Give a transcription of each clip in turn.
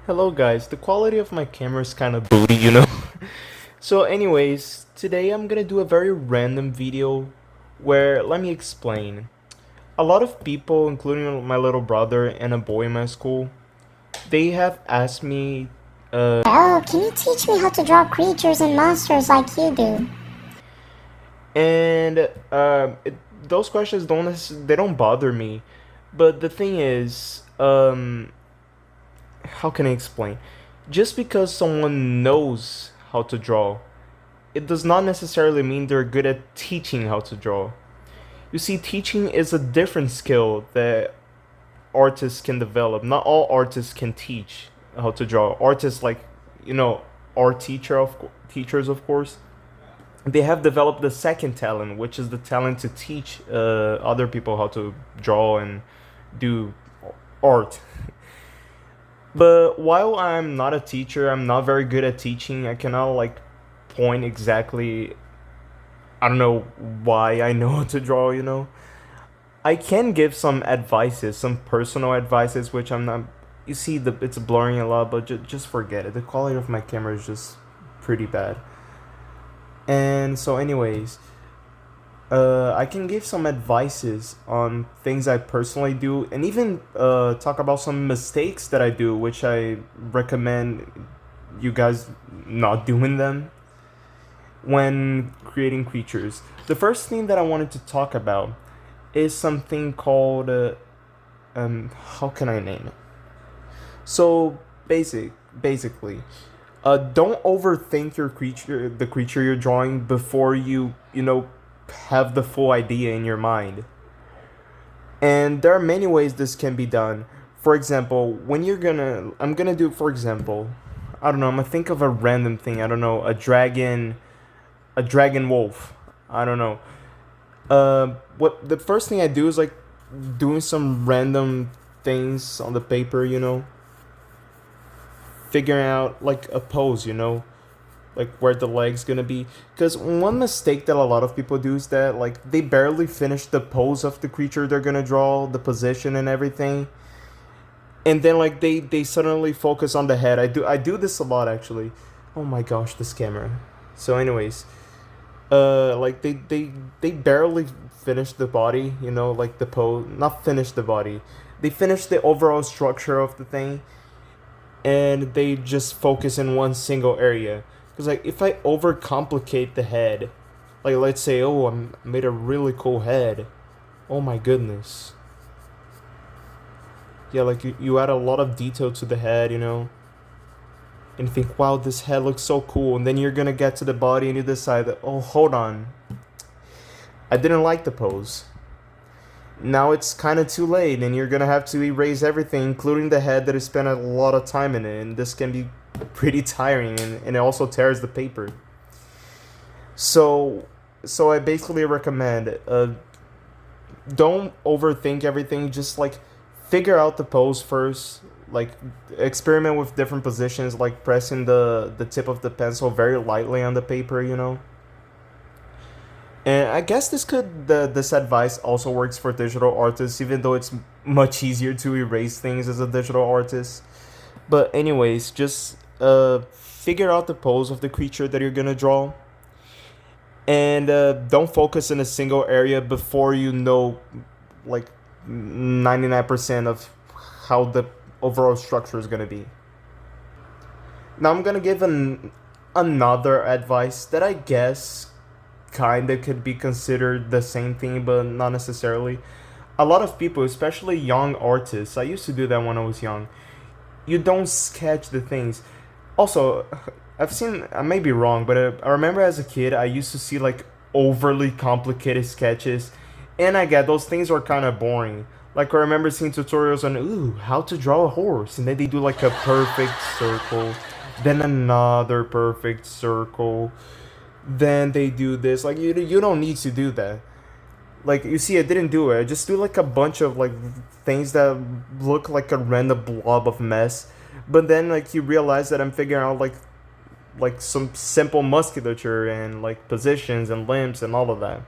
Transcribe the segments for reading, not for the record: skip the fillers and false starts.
Hello guys, the quality of my camera is kind of booty. So anyways, today I'm gonna do a very random video where, let me explain. A lot of people, including my little brother and a boy in my school, they have asked me, Oh, can you teach me how to draw creatures and monsters like you do? and those questions they don't bother me, but the thing is, how can I explain? Just because someone knows how to draw, it does not necessarily mean they're good at teaching how to draw. You see, teaching is a different skill that artists can develop. Not all artists can teach how to draw. Artists like, art teachers, of course, they have developed the second talent, which is the talent to teach other people how to draw and do art. But while I'm not a teacher, I'm not very good at teaching. I cannot like point exactly. I don't know why I know how to draw. I can give some advices, some personal advices, which I'm not. You see, it's blurring a lot, but just forget it. The quality of my camera is just pretty bad. And so, anyways, I can give some advices on things I personally do, and even talk about some mistakes that I do, which I recommend you guys not doing them when creating creatures. The first thing that I wanted to talk about is something called how can I name it? So basically, don't overthink the creature you're drawing before you have the full idea in your mind. And there are many ways this can be done. For example, I'm gonna do, for example, I don't know, I'm gonna think of a random thing. I don't know, a dragon wolf. I don't know. What the first thing I do is like doing some random things on the paper, figuring out like a pose, like where the leg's gonna be. Because one mistake that a lot of people do is that like they barely finish the pose of the creature they're gonna draw, the position and everything, and then like they suddenly focus on the head. I do this a lot actually. Oh my gosh, this camera. So, anyways, like they barely finish the body, like the pose, not finish the body, they finish the overall structure of the thing, and they just focus in one single area. Because like if I overcomplicate the head, like let's say, oh, I made a really cool head, oh my goodness, yeah, like you add a lot of detail to the head, and think, wow, this head looks so cool, and then you're gonna get to the body and you decide that, oh, hold on, I didn't like the pose. Now it's kind of too late, and you're gonna have to erase everything, including the head that you spent a lot of time in it, and this can be pretty tiring, and it also tears the paper. So I basically recommend, don't overthink everything. Just like figure out the pose first. Like experiment with different positions, like pressing the tip of the pencil very lightly on the paper. And I guess this advice also works for digital artists, even though it's much easier to erase things as a digital artist. But anyways, just figure out the pose of the creature that you're gonna draw, and don't focus in a single area before you know like 99% of how the overall structure is gonna be. Now I'm gonna give another advice that I guess kinda could be considered the same thing, but not necessarily. A lot of people, especially young artists, I used to do that when I was young. You don't sketch the things. Also, I may be wrong, but I remember as a kid, I used to see like overly complicated sketches, and I get those things are kind of boring. Like I remember seeing tutorials on, ooh, how to draw a horse, and then they do like a perfect circle, then another perfect circle, then they do this. Like you don't need to do that. Like you see, I didn't do it. I just do like a bunch of like things that look like a random blob of mess. But then like you realize that I'm figuring out like some simple musculature and like positions and limbs and all of that.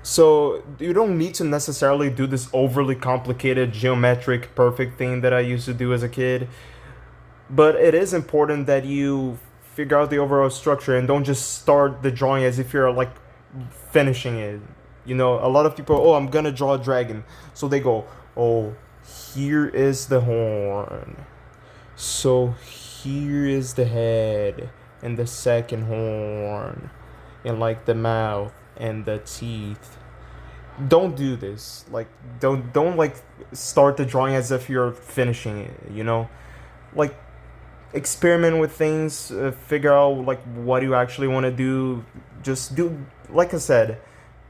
So you don't need to necessarily do this overly complicated geometric perfect thing that I used to do as a kid, but it is important that you figure out the overall structure and don't just start the drawing as if you're like finishing it. You know, a lot of people, oh, I'm gonna draw a dragon, so they go, oh, here is the horn, so here is the head and the second horn and like the mouth and the teeth. Don't do this. Like don't like start the drawing as if you're finishing it, you know? Like experiment with things, figure out like what you actually want to do. Just do, like I said,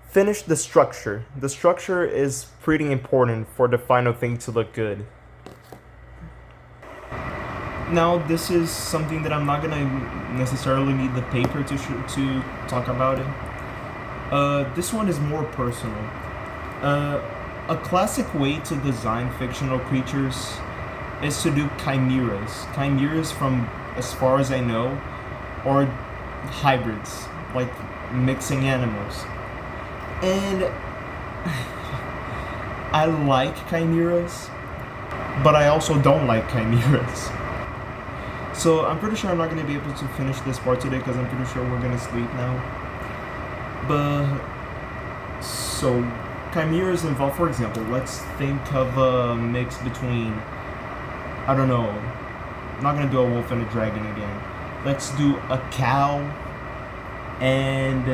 finish the structure. The structure is pretty important for the final thing to look good. Now, this is something that I'm not gonna necessarily need the paper to talk about it. This one is more personal. Uh, a classic way to design fictional creatures is to do chimeras. Chimeras, from as far as I know, are hybrids, like mixing animals. And I like chimeras, but I also don't like chimeras. So I'm pretty sure I'm not going to be able to finish this part today because I'm pretty sure we're going to sleep now. But so chimeras involve, for example, let's think of a mix between, I don't know, I'm not going to do a wolf and a dragon again. Let's do a cow and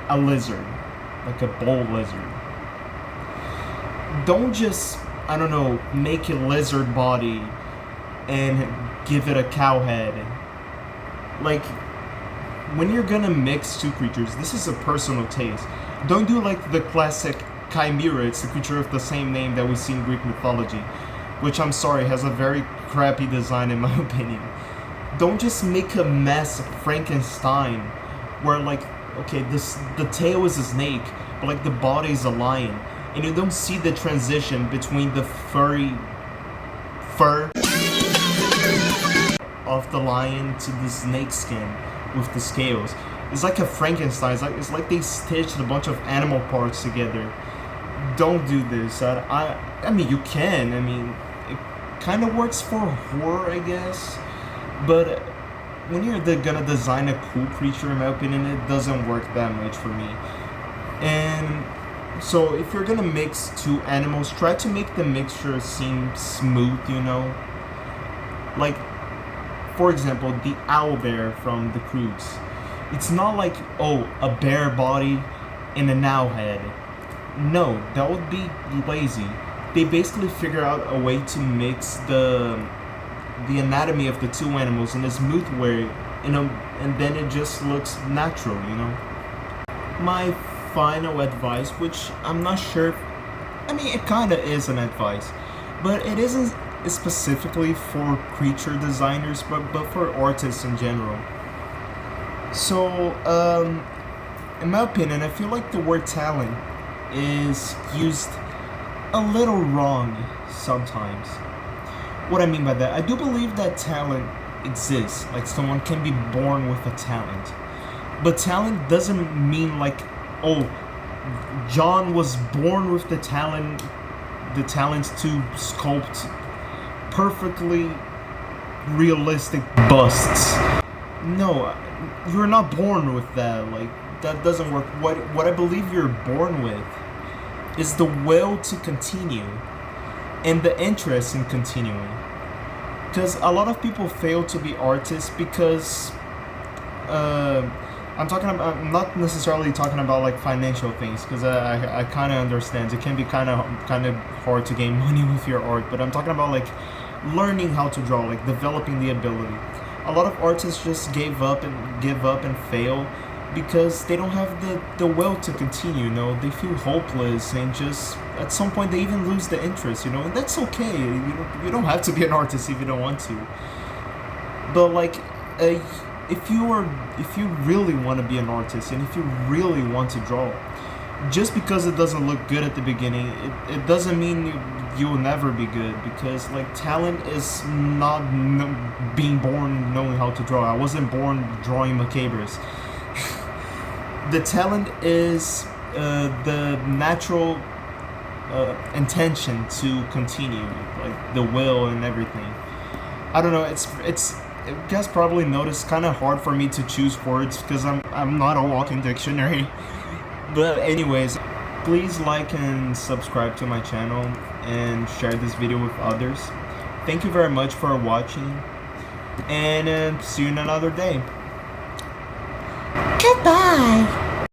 a lizard, like a bull lizard. Don't just, I don't know, make a lizard body and give it a cow head. Like, when you're gonna mix two creatures, this is a personal taste. Don't do like the classic chimera, it's the creature of the same name that we see in Greek mythology, which I'm sorry, has a very crappy design in my opinion. Don't just make a mess of Frankenstein, where like, okay, the tail is a snake, but like the body is a lion, and you don't see the transition between the fur of the lion to the snake skin with the scales. It's like a Frankenstein. It's like they stitched a bunch of animal parts together. Don't do this. I mean, you can. I mean, it kind of works for horror, I guess. But when you're gonna design a cool creature, in my opinion, it doesn't work that much for me. And so, if you're gonna mix two animals, try to make the mixture seem smooth. You know, like, for example, the owl bear from the Croods. It's not like, oh, a bear body and an owl head. No, that would be lazy. They basically figure out a way to mix the anatomy of the two animals in a smooth way, and then it just looks natural, you know? My final advice, which I'm not sure, I mean, it kind of is an advice, but it isn't specifically for creature designers, but for artists in general. So, in my opinion, I feel like the word talent is used a little wrong sometimes. What I mean by that, I do believe that talent exists, like someone can be born with a talent. But talent doesn't mean like, oh, John was born with the talent to sculpt perfectly realistic busts. No, you're not born with that. Like, that doesn't work. What I believe you're born with is the will to continue and the interest in continuing. Because a lot of people fail to be artists because I'm not necessarily talking about like financial things, because I kind of understand it can be kind of hard to gain money with your art, but I'm talking about like learning how to draw, like developing the ability. A lot of artists just give up and fail because they don't have the will to continue, you know. They feel hopeless and just at some point they even lose the interest, you know, and that's okay. You don't have to be an artist if you don't want to. But like, if you really want to be an artist and if you really want to draw, just because it doesn't look good at the beginning, it doesn't mean you'll never be good, because like talent is not being born knowing how to draw. I wasn't born drawing macabres. The talent is the natural intention to continue, like the will and everything. I don't know. It's you guys probably noticed kind of hard for me to choose words because I'm not a walking dictionary. But anyways, please like and subscribe to my channel and share this video with others. Thank you very much for watching, and see you in another day. Goodbye.